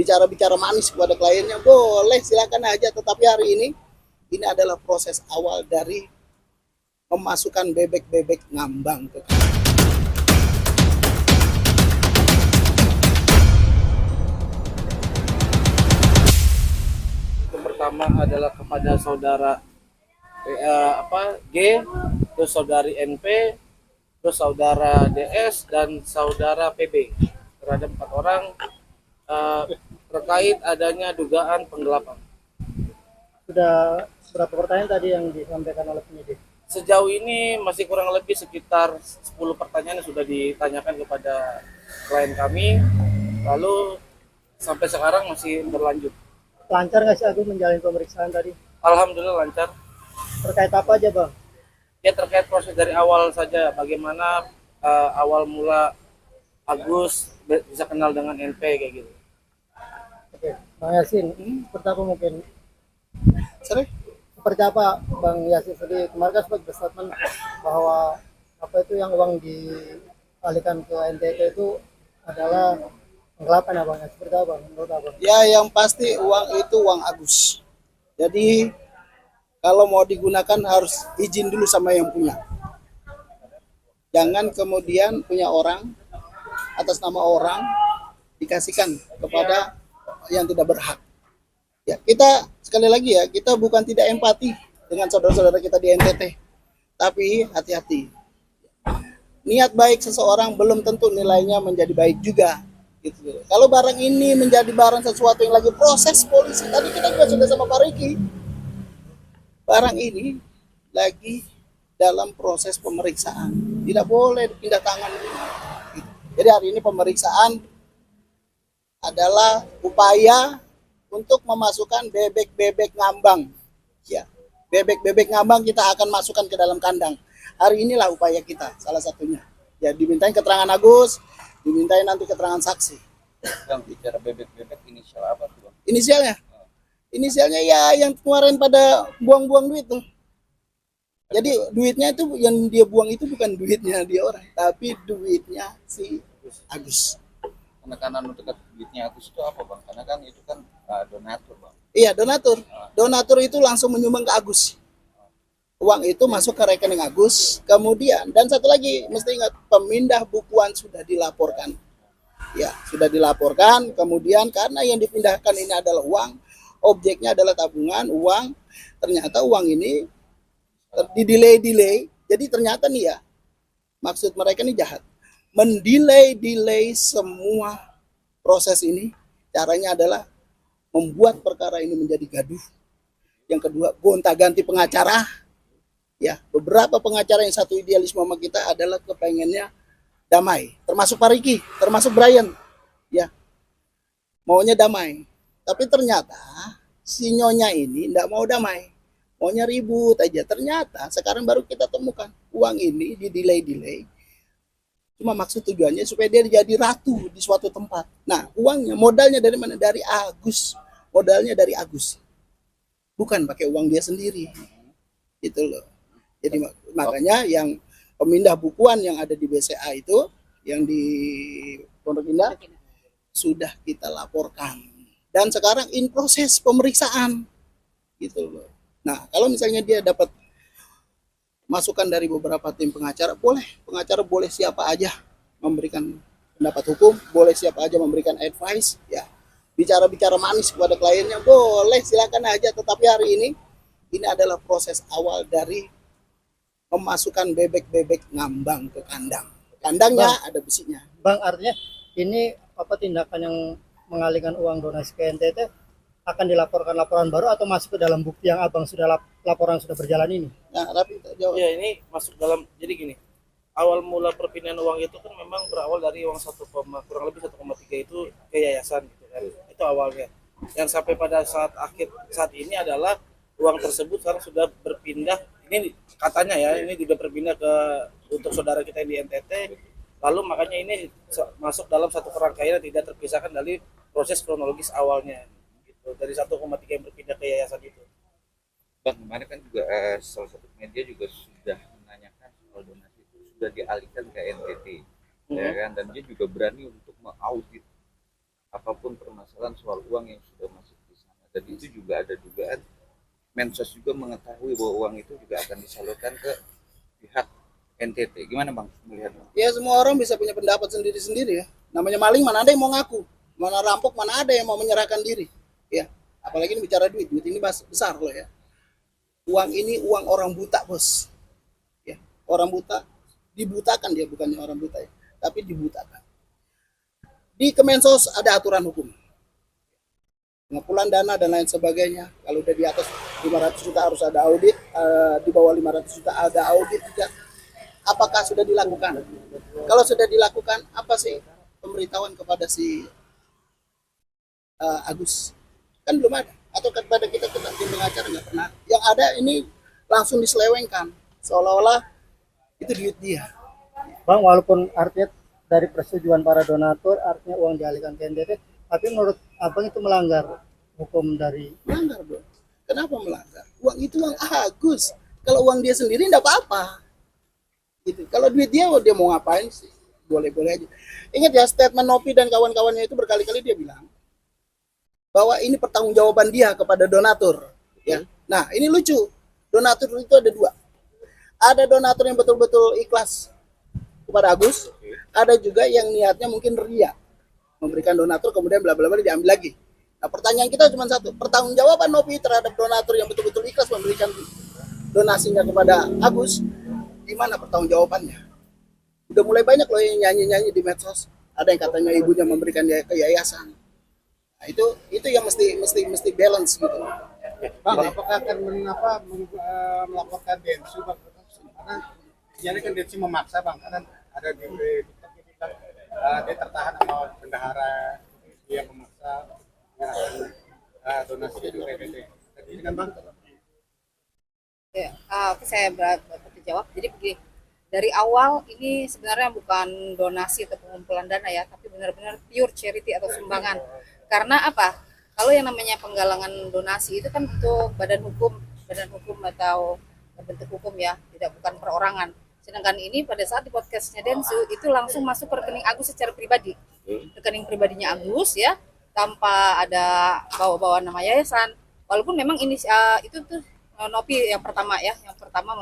bicara-bicara manis kepada kliennya boleh, silakan aja. Tetapi hari ini adalah proses awal dari memasukkan bebek-bebek ngambang ke Yang pertama adalah kepada saudara G, terus saudari NP, terus saudara DS dan saudara PB, terhadap 4 orang terkait adanya dugaan penggelapan. Sudah berapa pertanyaan tadi yang disampaikan oleh penyidik? Sejauh ini masih kurang lebih sekitar 10 pertanyaan yang sudah ditanyakan kepada klien kami, lalu sampai sekarang masih berlanjut. Lancar nggak sih Agung menjalani pemeriksaan tadi? Alhamdulillah lancar. Terkait apa aja Bang? Ya terkait proses dari awal saja, bagaimana awal mula Agus bisa kenal dengan NP kayak gitu. Oke, Bang Yasin, pertama mungkin Sorry? seperti apa Bang Yasin tadi kemarin kan sempat berstatement bahwa apa itu yang uang dialihkan ke NTT itu adalah penggelapan ya Bang? Seperti apa menurut Abang? Ya, yang pasti uang itu uang Agus. Jadi kalau mau digunakan harus izin dulu sama yang punya. Jangan kemudian punya orang atas nama orang dikasihkan kepada yang tidak berhak. Ya, kita sekali lagi ya, kita bukan tidak empati dengan saudara-saudara kita di NTT. Tapi hati-hati. Niat baik seseorang belum tentu nilainya menjadi baik juga. Gitu. Kalau barang ini menjadi barang sesuatu yang lagi proses polisi, tadi kita juga sudah sama Pak Riki. Barang ini lagi dalam proses pemeriksaan, tidak boleh pindah tangan. Jadi hari ini pemeriksaan adalah upaya untuk memasukkan bebek-bebek ngambang. Ya, bebek-bebek ngambang kita akan masukkan ke dalam kandang. Hari inilah upaya kita, salah satunya. Ya, dimintain keterangan Agus, dimintain nanti keterangan saksi. Yang bicara bebek-bebek inisial apa tuh Bang? Inisialnya ya yang kemarin pada buang-buang duit tuh. Jadi duitnya itu yang dia buang itu bukan duitnya dia orang, tapi duitnya si Agus. Penekanan untuk duitnya Agus itu apa Bang? Karena kan itu kan donatur Bang. Iya, donatur. Donatur itu langsung menyumbang ke Agus. Uang itu masuk ke rekening Agus. Kemudian, dan satu lagi, mesti ingat, pemindah bukuan sudah dilaporkan. Ya, sudah dilaporkan. Kemudian, karena yang dipindahkan ini adalah uang, objeknya adalah tabungan, uang. Ternyata uang ini di-delay. Jadi ternyata nih ya, maksud mereka ini jahat. Mendelay semua proses ini. Caranya adalah membuat perkara ini menjadi gaduh. Yang kedua, gonta-ganti pengacara. Ya, beberapa pengacara yang satu idealisme sama kita adalah kepengennya damai. Termasuk Pak Riki, termasuk Brian. Ya, maunya damai. Tapi ternyata si Nyonya ini tidak mau damai. Maunya ribut aja. Ternyata sekarang baru kita temukan uang ini di-delay. Cuma maksud tujuannya supaya dia jadi ratu di suatu tempat. Nah, uangnya, modalnya dari mana? Dari Agus. Modalnya dari Agus. Bukan pakai uang dia sendiri. Gitu loh. Jadi makanya yang pemindah bukuan yang ada di BCA itu, yang di Pondok Indah, sudah kita laporkan. Dan sekarang in proses pemeriksaan. Gitu loh. Nah, kalau misalnya dia dapat masukan dari beberapa tim pengacara, pengacara boleh siapa aja memberikan pendapat hukum, boleh siapa aja memberikan advice, ya. Bicara-bicara manis kepada kliennya boleh, silakan aja. Tetapi hari ini adalah proses awal dari memasukkan bebek-bebek ngambang ke kandang. Kandangnya ada besinya. Bang, artinya ini apa tindakan yang mengalihkan uang donasi ke NTT akan dilaporkan laporan baru atau masuk ke dalam bukti yang Abang sudah laporan sudah berjalan ini? Nah, Rapi jawab. Ya ini masuk dalam, jadi gini, awal mula perpindahan uang itu kan memang berawal dari uang kurang lebih 1,3 itu ke yayasan gitu kan. Itu awalnya. Yang sampai pada saat ini adalah uang tersebut sekarang sudah berpindah, ini katanya ya, ini sudah berpindah ke untuk saudara kita yang di NTT. Lalu makanya ini masuk dalam satu kerangkaian yang tidak terpisahkan dari proses kronologis awalnya. Dari 1,3 yang berpindah ke yayasan itu. Bang, kemarin kan juga salah satu media juga sudah menanyakan soal donasi itu sudah dialihkan ke NTT, ya kan? Dan dia juga berani untuk mengaudit apapun permasalahan soal uang yang sudah masuk di sana. Dan itu juga ada dugaan Mensos juga mengetahui bahwa uang itu juga akan disalurkan ke pihak NTT. Gimana Bang melihat? Ya semua orang bisa punya pendapat sendiri-sendiri ya. Namanya maling mana ada yang mau ngaku, mana rampok mana ada yang mau menyerahkan diri. Ya, apalagi ini bicara duit, duit ini besar loh ya. Uang ini uang orang buta bos. Ya, orang buta dibutakan dia, bukannya orang buta ya, tapi dibutakan. Di Kemensos ada aturan hukum. Pengumpulan dana dan lain sebagainya. Kalau udah di atas 500 juta harus ada audit, di bawah 500 juta ada audit juga. Apakah sudah dilakukan? Kalau sudah dilakukan, apa sih pemberitahuan kepada si Agus? Kan belum ada. Atau kepada kita tim pengacara nggak pernah. Yang ada ini langsung diselewengkan, seolah-olah itu duit dia. Bang, walaupun artinya dari persetujuan para donatur artinya uang dialihkan ke NTT, tapi menurut abang itu melanggar hukum dari Melanggar bro. Kenapa melanggar? Uang itu uang Agus. Kalau uang dia sendiri enggak apa-apa. Gitu. Kalau duit dia mau ngapain sih? Boleh-boleh aja. Ingat ya statement Nopi dan kawan-kawannya itu berkali-kali dia bilang bahwa ini pertanggungjawaban dia kepada donatur. Ya. Nah ini lucu. Donatur itu ada dua. Ada donatur yang betul-betul ikhlas kepada Agus. Ada juga yang niatnya mungkin ria. Memberikan donatur kemudian bla bla bla diambil lagi. Nah, pertanyaan kita cuma satu, pertanggungjawaban Nopi terhadap donatur yang betul-betul ikhlas memberikan donasinya kepada Agus, di mana pertanggungjawabannya? Udah mulai banyak loh yang nyanyi-nyanyi di medsos. Ada yang katanya ibunya memberikan dia ke yayasan. Nah, itu yang mesti balance gitu. Bang, apakah akan melaporkan Densu Bang? Karena jadi kan Densu memaksa Bang, karena ada di TikTok ini bilang dia tertahan sama bendahara, dia memaksa menyerahkan donasinya di PBT. Jadi ini kan Bang. Ya, oke, saya jawab. Jadi begini, dari awal ini sebenarnya bukan donasi atau pengumpulan dana ya, tapi benar-benar pure charity atau sumbangan. Karena apa? Kalau yang namanya penggalangan donasi itu kan untuk badan hukum atau bentuk hukum ya, tidak bukan perorangan. Sedangkan ini pada saat di podcastnya Densu itu langsung masuk ke rekening Agus secara pribadi, rekening pribadinya Agus ya, tanpa ada bawa-bawa nama yayasan. Walaupun memang ini itu tuh Nopi yang pertama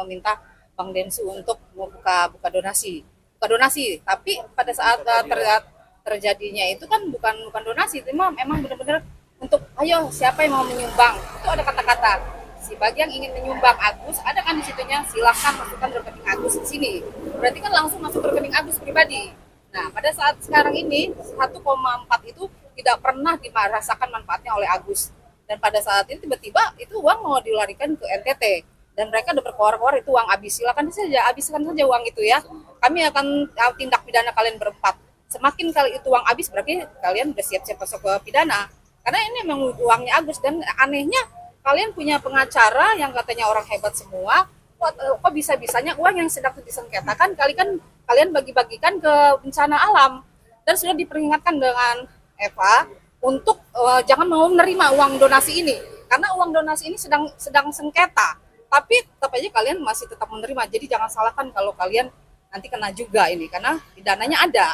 meminta Bang Densu untuk buka donasi, tapi pada saat terjadinya itu kan bukan donasi, itu memang benar-benar untuk ayo siapa yang mau menyumbang, itu ada kata-kata si bagi yang ingin menyumbang Agus, ada kan di situnya silahkan masukkan rekening Agus di sini, berarti kan langsung masuk rekening Agus pribadi. Nah pada saat sekarang ini 1,4 itu tidak pernah dirasakan manfaatnya oleh Agus, dan pada saat ini tiba-tiba itu uang mau dilarikan ke NTT dan mereka udah berkoar-koar itu uang habis, silakan saja habiskan saja uang itu ya, kami akan tindak pidana kalian berempat. Semakin kali itu uang habis berarti kalian udah siap-siap masuk ke pidana, karena ini memang uangnya Agus. Dan anehnya kalian punya pengacara yang katanya orang hebat semua, kok bisa-bisanya uang yang sedang disengketakan kalian bagi-bagikan ke bencana alam. Dan sudah diperingatkan dengan Eva untuk jangan mau menerima uang donasi ini, karena uang donasi ini sedang sengketa, tapi tetap aja kalian masih tetap menerima. Jadi jangan salahkan kalau kalian nanti kena juga ini, karena pidananya ada.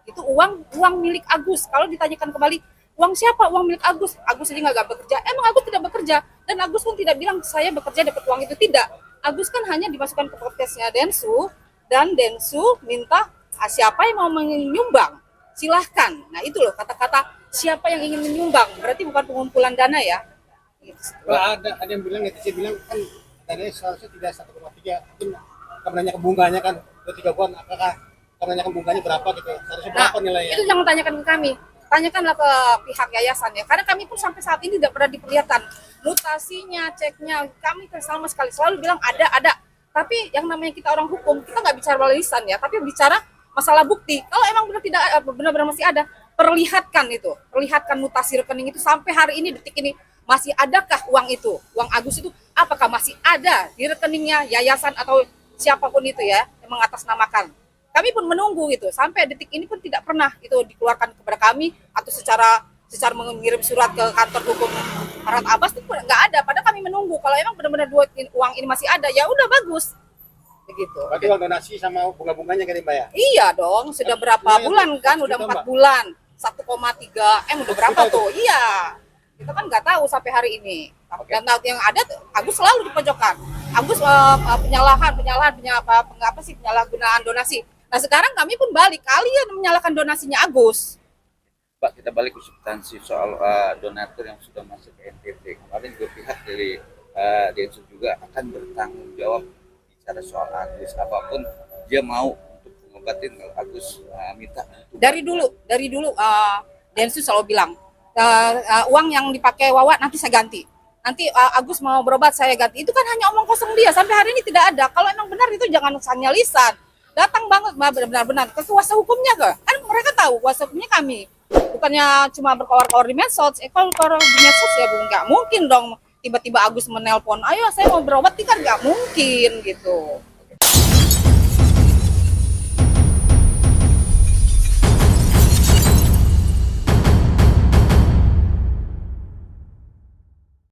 Itu uang milik Agus. Kalau ditanyakan kembali uang siapa, uang milik Agus aja nggak bekerja. Emang Agus tidak bekerja, dan Agus pun tidak bilang saya bekerja dapat uang itu, tidak. Agus kan hanya dimasukkan ke podcastnya Densu, dan Densu minta siapa yang mau menyumbang silahkan. Nah itu loh kata-kata siapa yang ingin menyumbang, berarti bukan pengumpulan dana ya gitu. Ada yang bilang, netizen bilang kan dananya seharusnya tidak 1,3, mungkin kamu nanya ke bunganya kan 3 bulan, apakah kamu nanya ke bunganya berapa gitu, harusnya berapa nilainya? Itu jangan tanyakan ke kami, tanyakanlah ke pihak yayasan ya, karena kami pun sampai saat ini tidak pernah diperlihatkan mutasinya, ceknya, kami sama sekali selalu bilang ada, tapi yang namanya kita orang hukum, kita nggak bicara lisan ya, tapi bicara masalah bukti. Kalau emang benar-benar masih ada, perlihatkan mutasi rekening itu sampai hari ini, detik ini, masih adakah uang itu, uang Agus itu, apakah masih ada di rekeningnya yayasan atau siapapun itu ya yang mengatasnamakan. Kami pun menunggu itu sampai detik ini pun tidak pernah itu dikeluarkan kepada kami, atau secara mengirim surat ke kantor hukum Harhat Abbas itu nggak ada. Padahal kami menunggu, kalau emang benar-benar uang ini masih ada, ya udah bagus begitu. Berarti uang donasi sama bunga-bunganya kan Mbak ya? Iya dong, sudah berapa bulan kan, udah 4 bulan. 1,3 M udah berapa tuh? Iya, kita kan nggak tahu sampai hari ini. Dan yang ada Agus selalu di pojokan. Agus penyalahgunaan donasi. Nah sekarang kami pun balik, kalian menyalahkan donasinya Agus. Pak, kita balik ke substansi soal donatur yang sudah masuk ke NTT. Kemarin juga pihak dari Densus juga akan bertanggung jawab bicara soal Agus. Apapun dia mau untuk mengobatin kalau Agus minta. Dari dulu Densus selalu bilang uang yang dipakai Wawa nanti saya ganti. Nanti Agus mau berobat saya ganti. Itu kan hanya omong kosong dia. Sampai hari ini tidak ada. Kalau emang benar itu jangan hanya lisan. Datang banget benar-benar ke kuasa hukumnya kan mereka tahu kuasa hukumnya kami. Bukannya cuma berkoar-koar di medsos, kalau berkoar di medsos ya nggak mungkin dong tiba-tiba Agus menelpon, ayo saya mau berobat, kan nggak mungkin gitu.